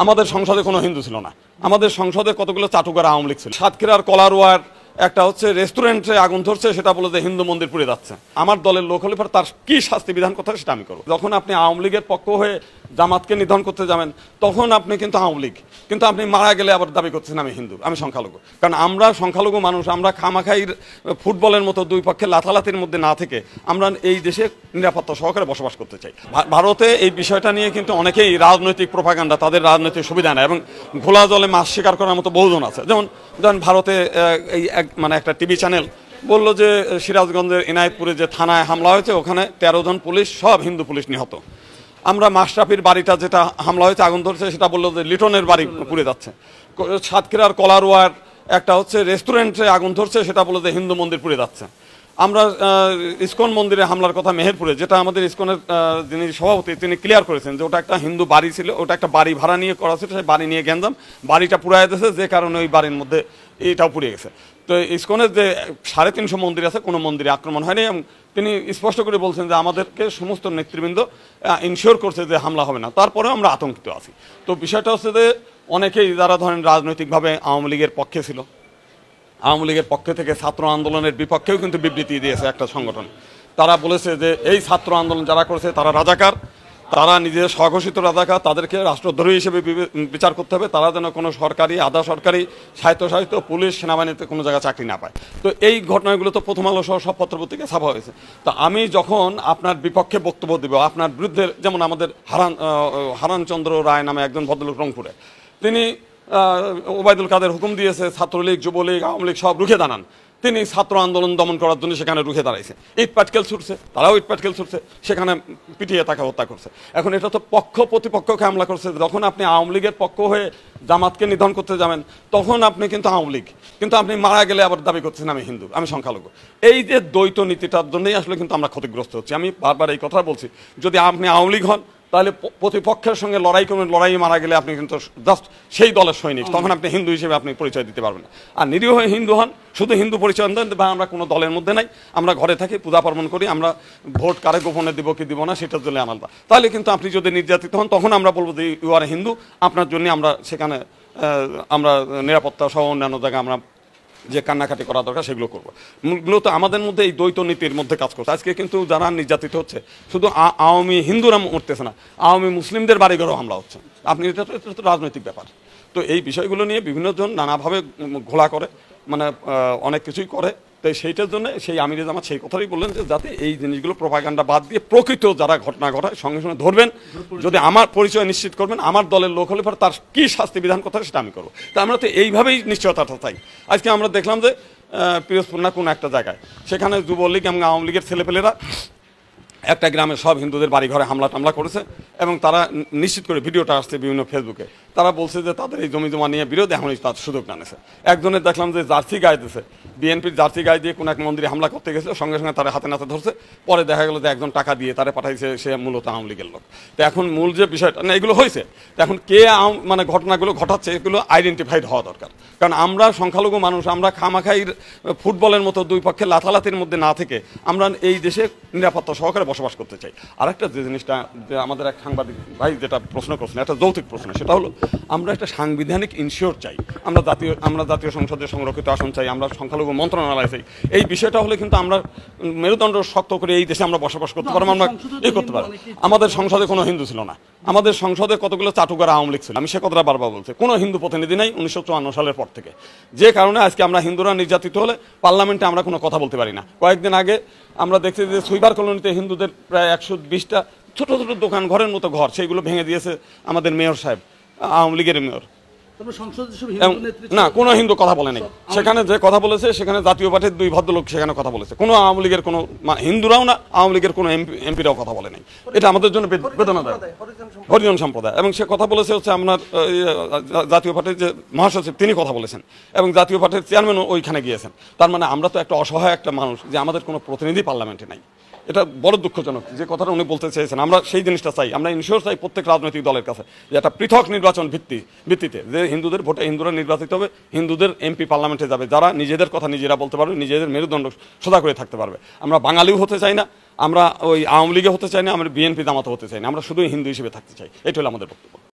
আমাদের সংসদে কোনো হিন্দু ছিল না। আমাদের সংসদে কতগুলো চাটুকার আওয়ামী লীগ ছিল। সাতক্ষীরার কলারোয়ার একটা হচ্ছে রেস্টুরেন্টে আগুন ধরছে, সেটা বলে যে হিন্দু মন্দির পুড়ে যাচ্ছে। আমার দলের লোক হলে তার কি শাস্তি বিধান করতে হয় সেটা আমি করবো। যখন আপনি আওয়ামী লীগের পক্ষ হয়ে জামাতকে নিধন করতে যাবেন তখন আপনি কিন্তু আওয়ামী লীগ, কিন্তু আপনি মারা গেলে আবার দাবি করছেন আমি হিন্দু, আমি সংখ্যালঘু। কারণ আমরা সংখ্যালঘু মানুষ, আমরা খামাখাই ফুটবলের মতো দুই পক্ষে লাথালাতির মধ্যে না থেকে আমরা এই দেশে নিরাপত্তা সহকারে বসবাস করতে চাই। ভারতে এই বিষয়টা নিয়ে কিন্তু অনেকেই রাজনৈতিক প্রোপাগান্ডা, তাদের রাজনৈতিক সুবিধা নেয় এবং ঘোলা জলে মাছ শিকার করার মতো বহুজন আছে। যেমন ভারতে এই একটা টিভি চ্যানেল বললো যে সিরাজগঞ্জের এনায়েতপুরে যে থানায় হামলা হয়েছে ওখানে 13 জন পুলিশ, সব হিন্দু পুলিশ নিহত। আমরা মাশরাফির বাড়িটা যেটা হামলা হয়েছে আগুন ধরছে, সেটা বললো যে লিটনের বাড়ি পুড়ে যাচ্ছে। সাতক্ষীরার কলারোয়ার একটা হচ্ছে রেস্টুরেন্টে আগুন ধরছে, সেটা বললো যে হিন্দু মন্দির পুড়ে যাচ্ছে। আমরা ইসকন মন্দিরে হামলার কথা মেহেরপুরে, যেটা আমাদের ইসকনের যিনি সভাপতি তিনি ক্লিয়ার করেছেন যে ওটা একটা হিন্দু বাড়ি ছিল, ওটা একটা বাড়ি ভাড়া নিয়ে করা ছিল, সেই বাড়ি নিয়ে গ্যাঞ্জাম, বাড়িটা পুড়ায় দিয়েছে, যে কারণে ওই বাড়ির মধ্যে এটাও পুড়ে গেছে। তো ইসকনের যে 350 মন্দির আছে কোনো মন্দিরে আক্রমণ হয়নি এবং তিনি স্পষ্ট করে বলছেন যে আমাদেরকে সমস্ত নেতৃবৃন্দ ইনশিওর করছে যে হামলা হবে না, তারপরেও আমরা আতঙ্কিত আছি। তো বিষয়টা হচ্ছে যে অনেকেই যারা ধরেন রাজনৈতিকভাবে আওয়ামী লীগের পক্ষে ছিল, আওয়ামী লীগের পক্ষে থেকে ছাত্র আন্দোলনের বিপক্ষেও কিন্তু বিবৃতি দিয়েছে একটা সংগঠন। তারা বলেছে যে এই ছাত্র আন্দোলন যারা করেছে তারা রাজাকার, তারা নিজেদের স্বঘোষিত রাজাকার, তাদেরকে রাষ্ট্রদ্রোহী হিসেবে বিচার করতে হবে, তারা যেন কোনো সরকারি আধা সরকারি স্বায়ত্তশাসিত পুলিশ সেনাবাহিনীতে কোনো জায়গায় চাকরি না পায়। তো এই ঘটনাগুলো তো প্রথম আলো সহ সব পত্রপত্রিকায় ছাপা হয়েছে। তো আমি যখন আপনার বিপক্ষে বক্তব্য দেব, আপনার বিরুদ্ধে, যেমন আমাদের হারানচন্দ্র রায় নামে একজন ভদ্রলোক রংপুরে, তিনি ওবায়দুল কাদের হুকুম দিয়েছে ছাত্রলীগ, যুবলীগ, আওয়ামী লীগ সব রুখে দাঁড়ান। তিনি ছাত্র আন্দোলন দমন করার জন্য সেখানে রুখে দাঁড়াইছে, ইট পাটকেল ছুটছে, তারাও ইট পাটকেল ছুটছে, সেখানে পিটিয়ে তাকে হত্যা করছে। এখন এটা তো পক্ষ প্রতিপক্ষকে হামলা করছে। যখন আপনি আওয়ামী লীগের পক্ষ হয়ে জামাতকে নিধন করতে যাবেন তখন আপনি কিন্তু আওয়ামী লীগ, কিন্তু আপনি মারা গেলে আবার দাবি করছেন আমি হিন্দু, আমি সংখ্যালঘু। এই যে দ্বৈত নীতিটার জন্যই আসলে কিন্তু আমরা ক্ষতিগ্রস্ত হচ্ছি। আমি বারবার এই কথা বলছি, যদি আপনি আওয়ামী লীগ হন তাহলে প্রতিপক্ষের সঙ্গে লড়াই করবেন, লড়াই মারা গেলে আপনি কিন্তু জাস্ট সেই দলের সৈনিক, তখন আপনি হিন্দু হিসেবে আপনি পরিচয় দিতে পারবেন না। আর নিরীহ হিন্দু হন, শুধু হিন্দু পরিচয় দেন বা আমরা কোনো দলের মধ্যে নাই, আমরা ঘরে থাকি, পূজা পার্বণ করি, আমরা ভোট কারে গোপনে দিব কি দিব না সেটার জন্য আলাদা। তাহলে কিন্তু আপনি যদি নির্যাতিত হন তখন আমরা বলবো যে ইউ আর হিন্দু, আপনার জন্য আমরা সেখানে আমরা নিরাপত্তা সহ অন্যান্য জায়গায় আমরা যে কান্নাকাটি করা দরকার সেগুলো করবো। মূলত আমাদের মধ্যে এই দ্বৈত নীতির মধ্যে কাজ করছে। আজকে কিন্তু যারা নির্যাতিত হচ্ছে শুধু আওয়ামী হিন্দুরা মরতেছে না, আওয়ামী মুসলিমদের বাড়িঘরেও হামলা হচ্ছে। আপনি এটা তো রাজনৈতিক ব্যাপার। তো এই বিষয়গুলো নিয়ে বিভিন্ন জন নানাভাবে ঘোলা করে, অনেক কিছুই করে। তো সেইটার জন্য সেই আমিরে জামাত সেই কথাই বললেন যে যাতে এই জিনিসগুলো প্রোপাগান্ডা বাদ দিয়ে প্রকৃত যারা ঘটনা ঘটায় সঙ্গে সঙ্গে ধরবেন, যদি আমার পরিচয় নিশ্চিত করবেন, আমার দলের লোক হলে তার কি শাস্তি বিধান করতে হয় সেটা আমি করবো। তা আমরা তো এইভাবেই নিশ্চয়তাটা চাই। আজকে আমরা দেখলাম যে পিরোজপুর না কোন একটা জায়গায় সেখানে যুবলীগ এবং আওয়ামী লীগের ছেলেপেলেরা একটা গ্রামের সব হিন্দুদের বাড়ি ঘরে হামলা টামলা করেছে এবং তারা নিশ্চিত করে ভিডিওটা আসছে বিভিন্ন ফেসবুকে। তারা বলছে যে তাদের এই জমি জমা নিয়ে বিরোধ এখনই তার সুযোগ টানেছে। একজনের দেখলাম যে জার্সি গায়ে দিয়েছে, বিএনপির জার্সি গায়ে দিয়ে কোনো এক মন্দিরে হামলা করতে গেছে, সঙ্গে সঙ্গে তারা হাতে নাতে ধরছে। পরে দেখা গেল যে একজন টাকা দিয়ে তারা পাঠাইছে, সে মূলত আওয়ামী লীগের লোক। তো এখন মূল যে বিষয়টা না এগুলো হয়েছে, তো এখন কে ঘটনাগুলো ঘটাচ্ছে এগুলো আইডেন্টিফাইড হওয়া দরকার। কারণ আমরা সংখ্যালঘু মানুষ, আমরা খামাখাই ফুটবলের মতো দুই পক্ষে লাথালাতির মধ্যে না থেকে আমরা এই দেশে নিরাপত্তা সহকারে বসবাস করতে চাই। আরেকটা যে জিনিসটা যে আমাদের এক সাংবাদিক ভাই যেটা প্রশ্ন করছেন, একটা যৌক্তিক প্রশ্ন, সেটা হলো আমরা একটা সাংবিধানিক ইনশিওর চাই, আমরা জাতীয় সংসদে সংরক্ষিত আসন চাই, আমরা সংখ্যালঘু মন্ত্রণালয় চাই। এই বিষয়টা হলে কিন্তু আমরা মেরুদণ্ড শক্ত করে এই দেশে আমরা বসবাস করতে পারবো, আমরা এই করতে পারবো। আমাদের সংসদে কোনো হিন্দু ছিল না, আমাদের সংসদে কতগুলো চাটুকার আওয়ামী লীগ ছিল। আমি সে কথাটা বারবার বলছি, কোনো হিন্দু প্রতিনিধি নাই 1954 সালের পর থেকে, যে কারণে আজকে আমরা হিন্দুরা নির্যাতিত হলে পার্লামেন্টে আমরা কোনো কথা বলতে পারি না। কয়েকদিন আগে আমরা দেখছি যে সুইবার কলোনিতে হিন্দুদের প্রায় 120টা ছোট ছোট দোকান, ঘরের মতো ঘর, সেইগুলো ভেঙে দিয়েছে আমাদের মেয়র সাহেব, আওয়ামী লীগের মেয়র। না, কোনো হিন্দু কথা বলে নাই সেখানে। যে কথা বলেছে সেখানে জাতীয় পার্টির 2 ভদ্রলোক সেখানে কথা বলেছে, কোনো আওয়ামী লীগের কোনো হিন্দুরাও না, আওয়ামী লীগের কোনো এমপিরাও কথা বলে নাই। এটা আমাদের জন্য বেদনাদায়ক। হরিজন সম্প্রদায়, এবং সে কথা বলেছে হচ্ছে আপনার জাতীয় পার্টির যে মহাসচিব তিনি কথা বলেছেন এবং জাতীয় পার্টির চেয়ারম্যানও ওইখানে গিয়েছেন। তার মানে আমরা তো একটা অসহায় একটা মানুষ যে আমাদের কোনো প্রতিনিধি পার্লামেন্টে নাই। এটা বড় দুঃখজনক যে কথাটা উনি বলতে চেয়েছেন। আমরা সেই জিনিসটা চাই, আমরা ইনশিওর চাই প্রত্যেক রাজনৈতিক দলের কাছে যে একটা পৃথক নির্বাচন ভিত্তিতে যে হিন্দুদের ভোটে হিন্দুরা নির্বাচিত হবে, হিন্দুদের এমপি পার্লামেন্টে যাবে যারা নিজেদের কথা নিজেরা বলতে পারবে, নিজেদের মেরুদণ্ড সোজা করে থাকতে পারবে। আমরা বাঙালিও হতে চাই না, আমরা ওই আওয়ামী লীগে হতে চাই না, আমরা বিএনপি জামাতে হতে চাই না, আমরা শুধুই হিন্দু হিসেবে থাকতে চাই। এটা হলো আমাদের বক্তব্য।